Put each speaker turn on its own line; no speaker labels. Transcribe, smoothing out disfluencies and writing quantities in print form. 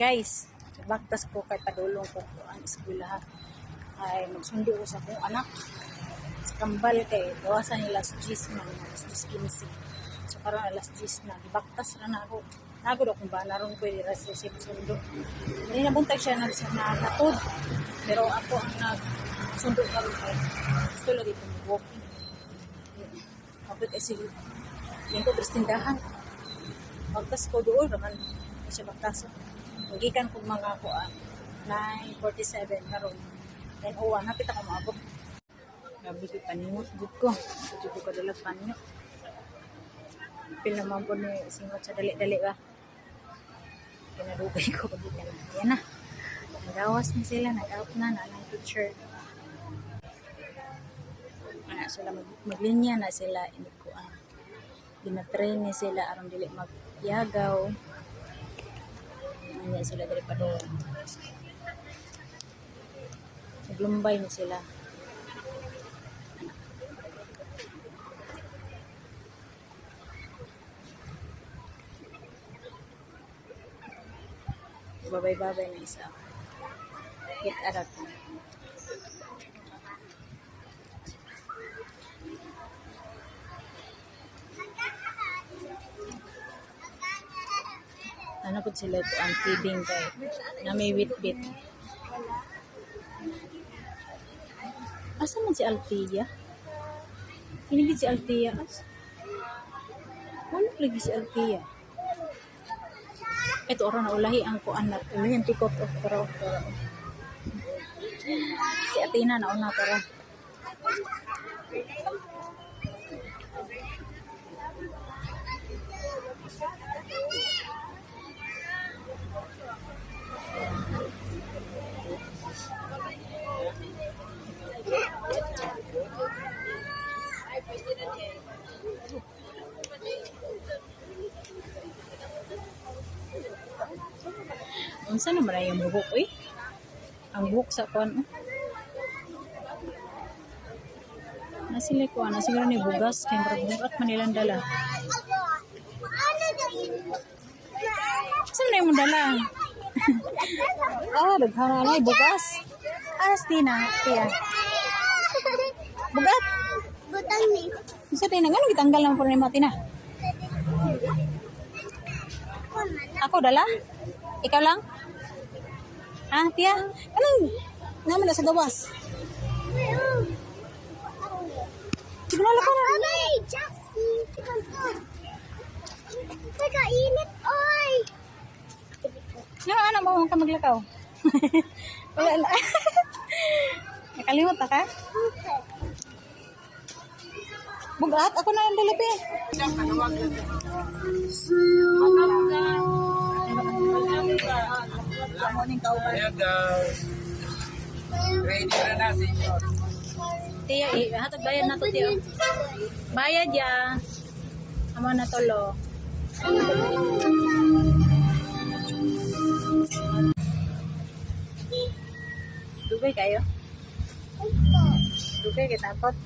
Guys, baktas ko kay padulong ko ang eskwelahan ay magsundo ko sa akong anak sa kambal kay gawasan nila sa 10 na alas 10:15. So karon alas 10 na gibaktas ra na ako. Nagod akong ba naron ko dira sa sundo. Dili na buntag siya natod. Pero ako ang nagsundo karon kay gusto lang dito walking. Kapit kasi yung ko prestindahan. Baktas ko doon naman siya baktas. Magikan kong mga kuan 9:47 karon. Then napit ako maabot. Gabi ko panimot gud ko. Dito ko kadalag panyo. Pinaman po ni singot sa dali-dali ba. Kinadugay ko pag na. Yan na. Nagawas na sila, nag-out na ng teacher. Sila maglinya na sila ini ko gina-train ni sila aron dili magyagaw. Hindi sila dari pa doon. Naglumbay na sila. Babay-babay na isa. Hit arat na. Ano po sila ito ang feeding kay na may wit-bit. Asa man si Althea? Hindi si Althea. Wala lagi si Althea. Ito oras na ulahi ang kuan na ulahi ang tikot of pero si Athena na una pero unsa naman na yung buhok ang buhok sa kuan nasili ko siguro ni bugas kay murag bugat man nilang dala. Saan na yung dala? Daghana na bugas. Tina. Bugat.
Butang ni.
Isa tayo na ngano gitanggal naman po ni Matina. Ako dala? Ikaw lang? Tia? Anong naman na sa gawas? Signala ko na.
Abay, Jaffy. Teka, init, oy.
Anak mo ka maglakaw. Wala na. Nakalimot na ka? Bugat, ako na ang dalapi.
Ayan guys. Ready na senyor.
Tiya, hatag bayad na to, tiyo. Bayad ya. Amo na tolo. Dugay kayo? Dugay kita pot.